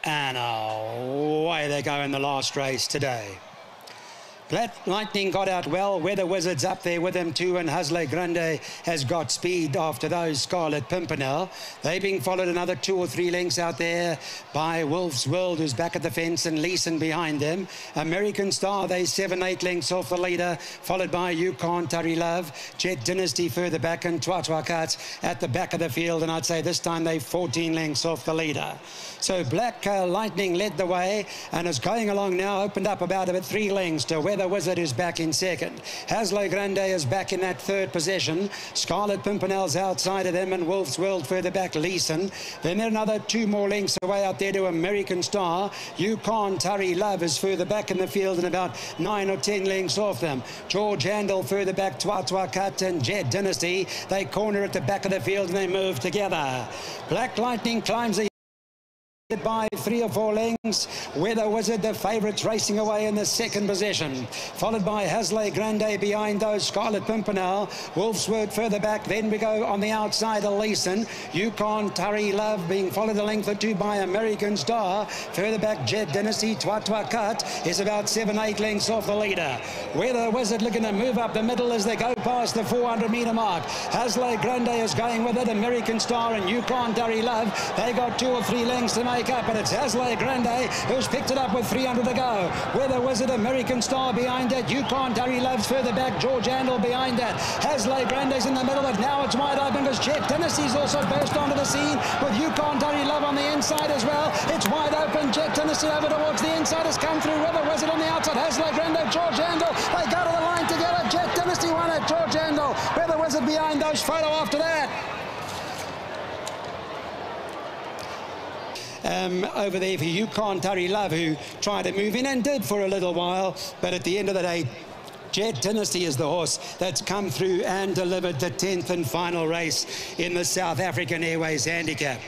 And away they go in the last race today. Black Lightning got out well. Weather Wizard's up there with him too, and Hasley Grande has got speed after those. Scarlet Pimpernel. They're being followed another 2 or 3 lengths out there by Wolf's World, who's back at the fence, and Leeson behind them. American Star, they 7-8 lengths off the leader, followed by You Can't Hurry Love. Jet Dynasty further back, and Twatwa Cut at the back of the field, and I'd say this time they're 14 lengths off the leader. So Black Lightning led the way and is going along now, opened up about 3 lengths to Weather Wizard, who's back in second. Hasley Grande is back in that third position. Scarlet Pimpernel's outside of them, and Wolf's World further back, Leeson. Then they're another 2 more lengths away out there to American Star. You Can't Hurry Love is further back in the field and about 9 or 10 lengths off them. George Handel further back, Twatwa Cut and Jet Dynasty. They corner at the back of the field and they move together. Black Lightning climbs the by 3 or 4 lengths. Weather Wizard, the favourites, racing away in the second position, followed by Hasley Grande behind those. Scarlet Pimpernel, Wolf's Word further back. Then we go on the outside of Leeson. You Can't Hurry Love being followed a length or 2 by American Star. Further back, Jet Dynasty. Twatwa Cut is about 7-8 lengths off the leader. Weather Wizard looking to move up the middle as they go past the 400-metre mark. Hasley Grande is going with it. American Star and You Can't Hurry Love, they got 2 or 3 lengths to make up, but it's Hasley Grande who's picked it up with 300 to go. Weather Wizard, American Star behind it. You Can't Hurry Love's further back. George Handel behind that. Hasley Grande's in the middle, but now it's wide open because Jet Dynasty's also burst onto the scene with You Can't Hurry Love on the inside as well. It's wide open. Jet Dynasty over towards the inside has come through. Weather Wizard on the outside. Hasley Grande, George Handel. They go to the line together. Jet Dynasty won it. George Handel. Weather Wizard behind those. Photo after that. Over there for You Can't Hurry Love, who tried to move in and did for a little while, but at the end of the day, Jet Dynasty is the horse that's come through and delivered the 10th and final race in the South African Airways Handicap.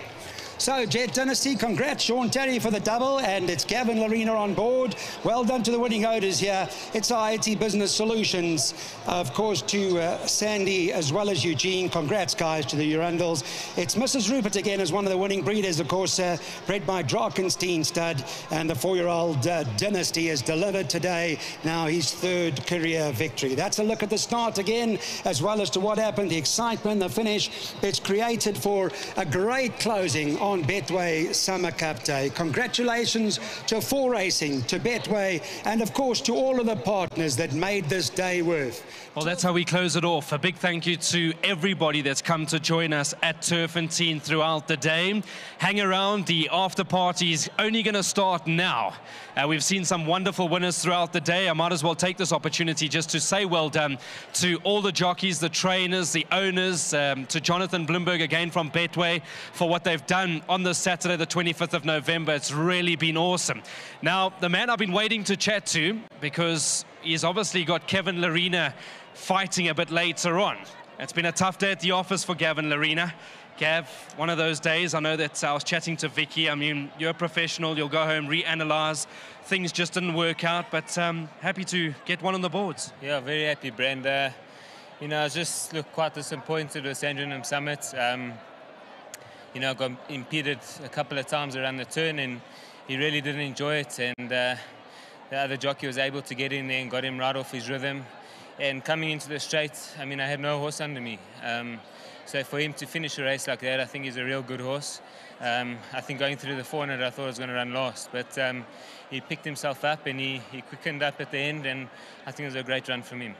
So, Jet Dynasty, congrats, Sean Terry for the double, and it's Gavin Larena on board. Well done to the winning owners here. It's IIT Business Solutions, of course, to Sandy as well as Eugene. Congrats, guys, to the Urundles. It's Mrs. Rupert again as one of the winning breeders, of course, bred by Drakenstein stud, and the 4-year-old Dynasty has delivered today now his 3rd career victory. That's a look at the start again, as well as to what happened, the excitement, the finish. It's created for a great closing on Betway Summer Cup Day. Congratulations to 4 Racing, to Betway, and of course to all of the partners that made this day worth. Well, that's how we close it off. A big thank you to everybody that's come to join us at Turffontein throughout the day. Hang around, the after party is only going to start now. We've seen some wonderful winners throughout the day. I might as well take this opportunity just to say well done to all the jockeys, the trainers, the owners, to Jonathan Bloomberg again from Betway for what they've done on this Saturday, the 25th of November. It's really been awesome. Now, the man I've been waiting to chat to, because he's obviously got Kevin Larena fighting a bit later on. It's been a tough day at the office for Gavin Larena. Gav, one of those days. I know that I was chatting to Vicky. I mean, you're a professional. You'll go home, reanalyze. Things just didn't work out, but happy to get one on the boards. Yeah, very happy, Brenda. You know, I was just quite disappointed with Sandringham Summit. You know, got impeded a couple of times around the turn, and he really didn't enjoy it. And the other jockey was able to get in there and got him right off his rhythm. And coming into the straight, I mean, I had no horse under me. So for him to finish a race like that, I think he's a real good horse. I think going through the 400, I thought I was going to run last. But he picked himself up and he quickened up at the end, and I think it was a great run from him.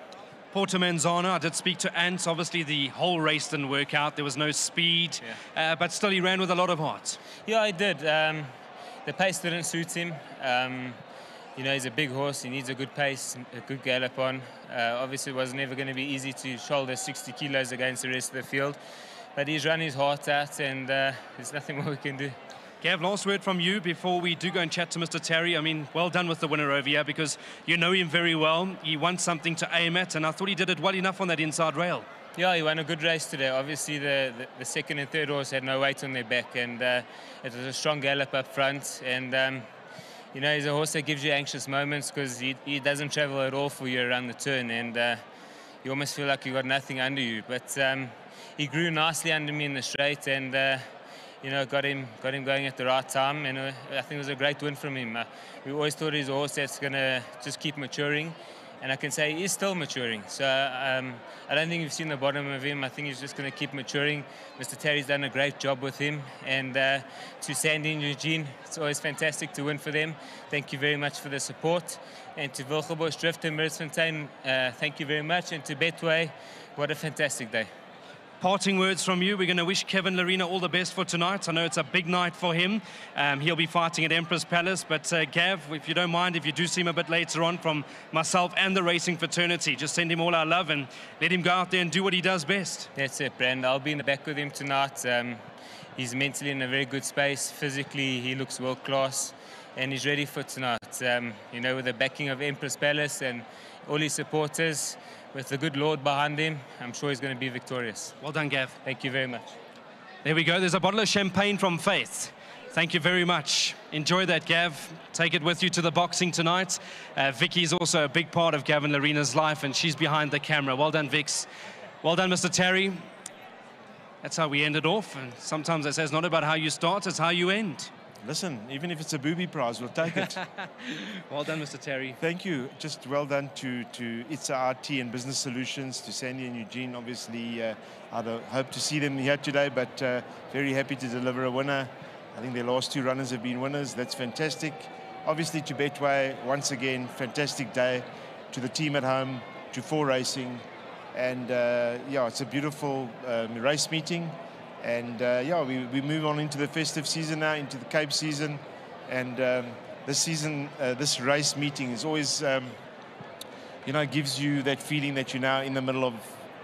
Porter Manzano, I did speak to Ant. Obviously, the whole race didn't work out. There was no speed, but still he ran with a lot of heart. Yeah, he did. The pace didn't suit him. You know, he's a big horse. He needs a good pace, a good gallop on. Obviously, it was never going to be easy to shoulder 60 kilos against the rest of the field. But he's run his heart out, and there's nothing more we can do. Gav, last word from you before we do go and chat to Mr. Terry. I mean, well done with the winner over here, because you know him very well. He wants something to aim at, and I thought he did it well enough on that inside rail. Yeah, he won a good race today. Obviously, the second and third horse had no weight on their back, and it was a strong gallop up front. And you know, he's a horse that gives you anxious moments because he doesn't travel at all for you around the turn, and you almost feel like you've got nothing under you. But he grew nicely under me in the straight, and you know, got him going at the right time, and I think it was a great win from him. We always thought he's a horse that's going to just keep maturing, and I can say he is still maturing. So I don't think we've seen the bottom of him. I think he's just going to keep maturing. Mr. Terry's done a great job with him, and to Sandy and Eugene, it's always fantastic to win for them. Thank you very much for the support. And to Wilgeborst Drift and turffontein, thank you very much. And to Betway, what a fantastic day. Parting words from you. We're going to wish Kevin Lerena all the best for tonight. I know it's a big night for him. He'll be fighting at Empress Palace. But Gav, if you don't mind, if you do see him a bit later on, from myself and the racing fraternity, just send him all our love and let him go out there and do what he does best. That's it, Brand. I'll be in the back with him tonight. He's mentally in a very good space. Physically, he looks world class, and he's ready for tonight. You know, with the backing of Empress Palace and all his supporters, with the good Lord behind him, I'm sure he's going to be victorious. Well done, Gav. Thank you very much. There we go. There's a bottle of champagne from Faith. Thank you very much. Enjoy that, Gav. Take it with you to the boxing tonight. Vicky's also a big part of Gavin Lerena's life, and she's behind the camera. Well done, Vix. Well done, Mr. Terry. That's how we end it off. And sometimes I say it's not about how you start, it's how you end. Listen, even if it's a booby prize, we'll take it. Well done, Mr. Terry. Thank you. Just well done to ITSA RT and Business Solutions, to Sandy and Eugene. Obviously, I hope to see them here today, but very happy to deliver a winner. I think their last two runners have been winners. That's fantastic. Obviously, to Betway, once again, fantastic day. To the team at home, to 4 Racing. And yeah, it's a beautiful race meeting. And yeah, we move on into the festive season now, into the Cape season. And this season, this race meeting is always, you know, gives you that feeling that you're now in the middle of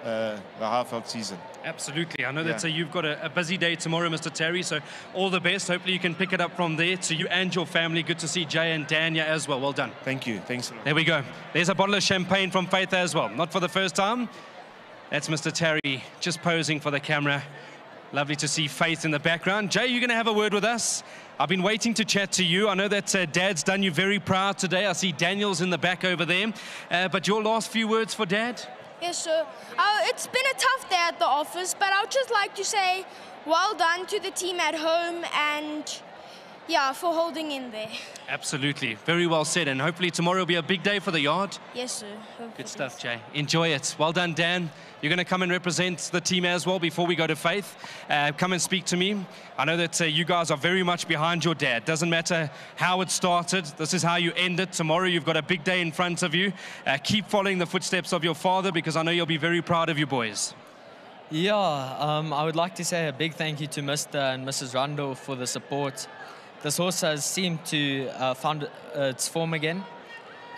the Highveld season. Absolutely. I know that you've got a busy day tomorrow, Mr. Terry, so all the best. Hopefully you can pick it up from there. To you and your family, good to see Jay and Dania as well. Well done. Thank you. Thanks a lot. There we go. There's a bottle of champagne from Faith as well. Not for the first time. That's Mr. Terry just posing for the camera. Lovely to see Faith in the background. Jay, you're going to have a word with us. I've been waiting to chat to you. I know that Dad's done you very proud today. I see Daniel's in the back over there. But your last few words for Dad? Yes, sir. It's been a tough day at the office, but I would just like to say well done to the team at home and, yeah, for holding in there. Absolutely. Very well said. And hopefully tomorrow will be a big day for the yard. Yes, sir. Hopefully. Good stuff, Jay. Enjoy it. Well done, Dan. You're going to come and represent the team as well before we go to Faith. Come and speak to me. I know that you guys are very much behind your dad. Doesn't matter how it started. This is how you end it. Tomorrow you've got a big day in front of you. Keep following the footsteps of your father, because I know you'll be very proud of you boys. Yeah, I would like to say a big thank you to Mr. and Mrs. Rando for the support. This horse has seemed to found its form again,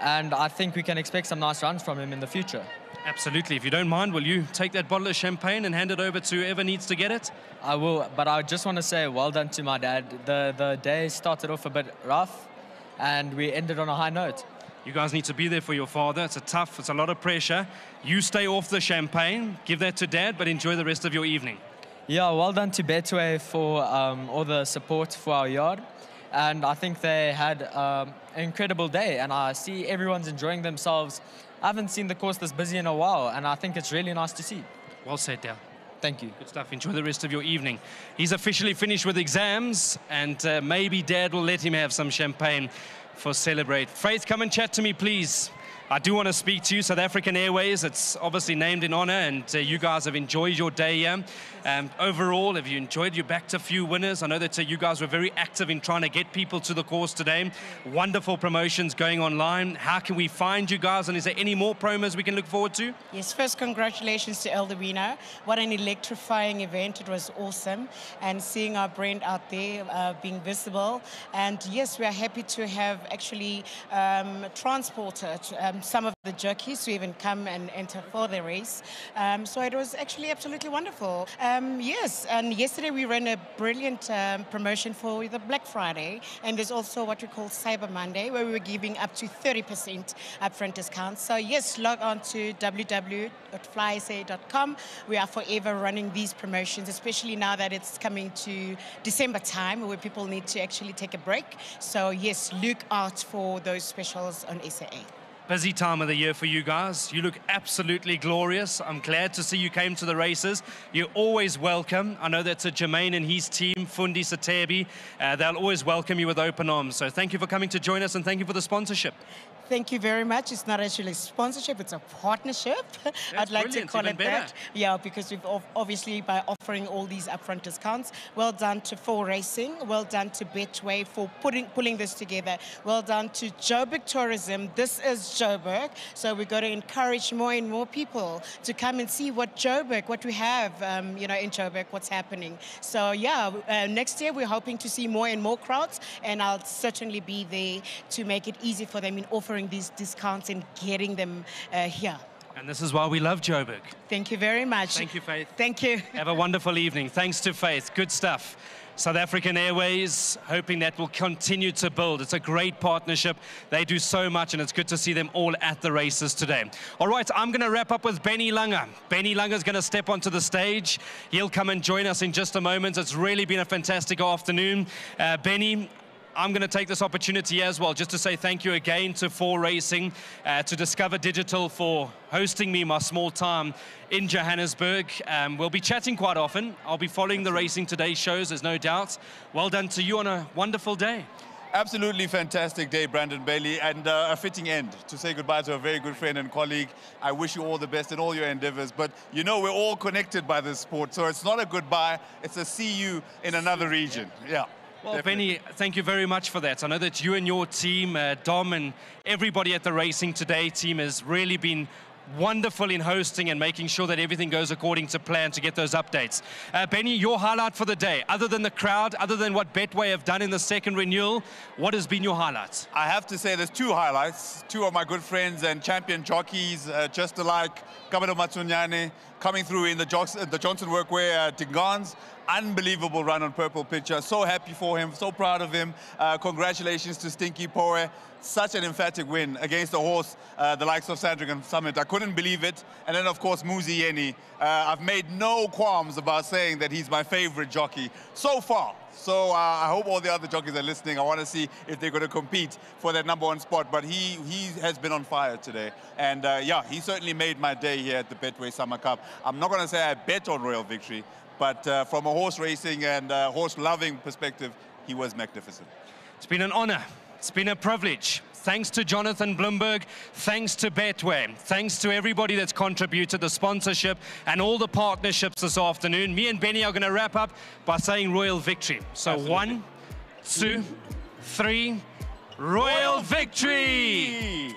and I think we can expect some nice runs from him in the future. Absolutely. If you don't mind, will you take that bottle of champagne and hand it over to whoever needs to get it? I will, but I just want to say well done to my dad. The day started off a bit rough, and we ended on a high note. You guys need to be there for your father. It's a lot of pressure. You stay off the champagne, give that to Dad, but enjoy the rest of your evening. Yeah, well done to Betway for all the support for our yard. And I think they had an incredible day, and I see everyone's enjoying themselves. I haven't seen the course this busy in a while, and I think it's really nice to see. Well said, Dale. Thank you. Good stuff. Enjoy the rest of your evening. He's officially finished with exams, and maybe Dad will let him have some champagne for Celebrate. Faith, come and chat to me, please. I do want to speak to you. South African Airways, it's obviously named in honor, and you guys have enjoyed your day here. Overall, have you enjoyed? You backed a few winners. I know that you guys were very active in trying to get people to the course today. Wonderful promotions going online. How can we find you guys, and is there any more promos we can look forward to? Yes, first, congratulations to El Dorino. What an electrifying event. It was awesome. And seeing our brand out there being visible. And yes, we are happy to have actually transported some of the jockeys to even come and enter for the race. So it was actually absolutely wonderful. Yes, and yesterday we ran a brilliant promotion for the Black Friday, and there's also what we call Cyber Monday, where we were giving up to 30% upfront discounts. So yes, log on to www.flysa.com. We are forever running these promotions, especially now that it's coming to December time, where people need to actually take a break. So yes, look out for those specials on SAA. Busy time of the year for you guys. You look absolutely glorious. I'm glad to see you came to the races. You're always welcome. I know that's a Jermaine and his team, Fundi Satebi. They'll always welcome you with open arms. So thank you for coming to join us and thank you for the sponsorship. Thank you very much. It's not actually a sponsorship, it's a partnership. I'd like to call it that. Yeah, because we've obviously, by offering all these upfront discounts, well done to 4 Racing, well done to Betway for pulling this together, well done to Joburg Tourism. This is Joburg, so we've got to encourage more and more people to come and see what we have, you know, in Joburg, what's happening. So yeah, next year we're hoping to see more and more crowds, and I'll certainly be there to make it easy for them in offering these discounts and getting them here. And this is why we love Joburg. Thank you very much. Thank you, Faith. Thank you. Have a wonderful evening. Thanks to Faith. Good stuff. South African Airways, hoping that will continue to build. It's a great partnership. They do so much, and it's good to see them all at the races today. All right, I'm going to wrap up with Benny Langer. Benny Langer's going to step onto the stage. He'll come and join us in just a moment. It's really been a fantastic afternoon. Benny, I'm going to take this opportunity as well just to say thank you again to 4 Racing, to Discover Digital for hosting me my small time in Johannesburg. We'll be chatting quite often. I'll be following the Racing Today shows, there's no doubt. Well done to you on a wonderful day. Absolutely fantastic day, Brandon Bailey, and a fitting end to say goodbye to a very good friend and colleague. I wish you all the best in all your endeavors, but you know we're all connected by this sport, so it's not a goodbye, it's a see you in another region. Yeah. Well, definitely. Benny, thank you very much for that. I know that you and your team, Dom and everybody at the Racing Today team has really been wonderful in hosting and making sure that everything goes according to plan to get those updates. Benny, your highlight for the day, other than the crowd, other than what Betway have done in the second renewal, what has been your highlight? I have to say there's 2 highlights. 2 of my good friends and champion jockeys, just alike, Kamado Matsunyane, coming through in the Johnson Workwear Tingans. Unbelievable run on Purple Picture. So happy for him, so proud of him. Congratulations to Stinky Poe. Such an emphatic win against a horse, the likes of Sandringham Summit. I couldn't believe it. And then, of course, Muzi Yeni. I've made no qualms about saying that he's my favorite jockey so far. So I hope all the other jockeys are listening. I want to see if they're going to compete for that #1 spot. But he has been on fire today. And yeah, he certainly made my day here at the Betway Summer Cup. I'm not going to say I bet on Royal Victory, but from a horse racing and horse loving perspective, he was magnificent. It's been an honor. It's been a privilege. Thanks to Jonathan Bloomberg, thanks to Betway, thanks to everybody that's contributed, the sponsorship and all the partnerships this afternoon. Me and Benny are going to wrap up by saying Royal Victory. So absolutely. 1, 2, 3, Royal Victory!